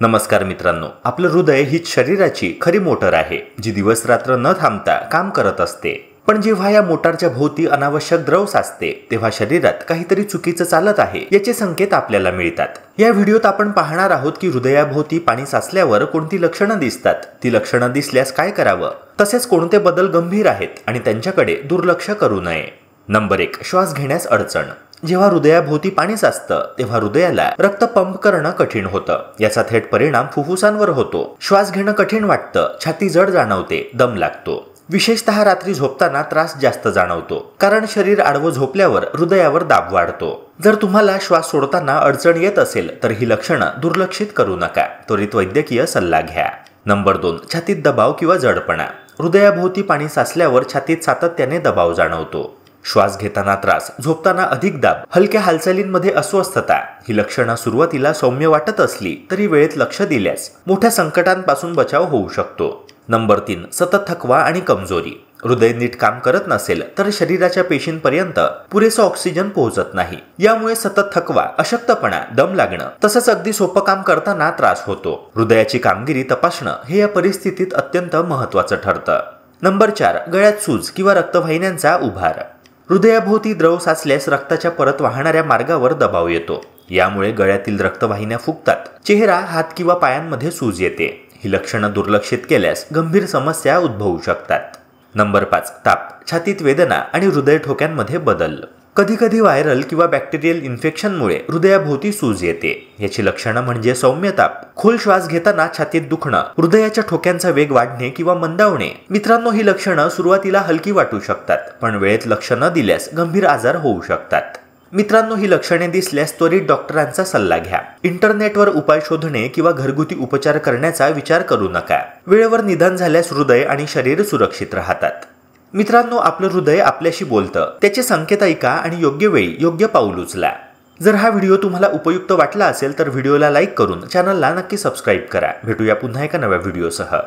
नमस्कार मित्रांनो, आपलं हृदय हीच शरीराची खरी मोटर आहे जी दिवस रात्र न थांबता काम करत असते। पण जेव्हा या मोटारच्या भोवती अनावश्यक द्रव साचते तेव्हा शरीरात काहीतरी चुकीचं चालत आहे याचे संकेत आपल्याला मिळतात। या व्हिडिओत आपण पाहणार आहोत की हृदयाभोवती पाणी साचल्यावर कोणती लक्षणं दिसतात, ती लक्षणं दिसल्यास काय करावं, तसेच कोणते बदल गंभीर आहेत आणि त्यांच्याकडे दुर्लक्ष करू नये। नंबर 1, श्वास घेण्यास अडचण। जेव्हा हृदयाभोवती पाणी साचतं तेव्हा हृदयाला रक्त पंप करणं कठीण होतं। याचा थेट परिणाम फुफ्फुसांवर होतो। श्वास घेणं कठीण वाटतं, छाती जड जाणवते, दम लागतो। विशेषतः रात्री झोपताना त्रास जास्त जाणवतो, कारण शरीर आडवं झोपल्यावर हृदयावर दाब वाढतो। जर तुम्हाला श्वास सोडताना अडचण येत असेल तर ही लक्षणं दुर्लक्षित करू नका, त्वरित वैद्यकीय सल्ला घ्या। नंबर 2, छातीत दबाव किंवा जडपणा। हृदयाभोवती पाणी साचल्यावर छातीत सातत्याने दबाव जाणवतो। श्वास घेताना त्रास, झोपताना अधिक दाब, हलक्या हालचालींमध्ये अस्वस्थता ही लक्षणं सुरुवातीला सौम्य वाटत असली तरी वेळेत लक्ष दिल्यास मोठ्या संकटांपासून बचाव होऊ शकतो। नंबर 3, सतत थकवा आणि कमजोरी। हृदय नीट काम करत नसेल तर शरीराच्या पेशींपर्यंत पुरेसा ऑक्सिजन पोहोचत नाही। यामुळे सतत थकवा, अशक्तपणा, दम लागणं तसंच अगदी सोपं काम करताना त्रास होतो। हृदयाची कामगिरी तपासणं हे या परिस्थितीत अत्यंत महत्त्वाचं ठरतं। नंबर 4, गळ्यात सूज किंवा रक्तवाहिन्यांचा उभार। हृदयाभोवती द्रव साचल्यास रक्ताच्या परत वाहणाऱ्या मार्गावर दबाव येतो। यामुळे गळ्यातील रक्तवाहिन्या फुगतात, चेहरा, हात किंवा पायांमध्ये सूज येते। ही लक्षणं दुर्लक्षित केल्यास गंभीर समस्या उद्भवू शकतात। नंबर 5, ताप, छातीत वेदना आणि हृदय ठोक्यांमध्ये बदल। कधीकधी व्हायरल किंवा बॅक्टेरियल इन्फेक्शनमुळे हृदयाभोवती सूज येते। याची लक्षणं म्हणजे सौम्य ताप, खोल श्वास घेताना छातीत दुखणं, हृदयाच्या ठोक्यांचा वेग वाढणे किंवा मंदावणे। मित्रांनो, ही लक्षणं सुरुवातीला हलकी वाटू शकतात, पण वेळेत लक्ष न दिल्यास गंभीर आजार होऊ शकतात। मित्रांनो, ही लक्षणे दिसल्यास त्वरित डॉक्टरांचा सल्ला घ्या। इंटरनेटवर उपाय शोधणे किंवा घरगुती उपचार करण्याचा विचार करू नका। वेळेवर निदान झाल्यास हृदय आणि शरीर सुरक्षित राहतात। मित्रांनो, आपलं हृदय आपल्याशी बोलतं, त्याचे संकेत ऐका आणि योग्य वेळी योग्य पाऊल उचला। जर हा व्हिडिओ तुम्हाला उपयुक्त वाटला असेल तर व्हिडिओला लाईक करून चॅनलला नक्की सबस्क्राईब करा। भेटूया पुन्हा एका नव्या व्हिडिओसह।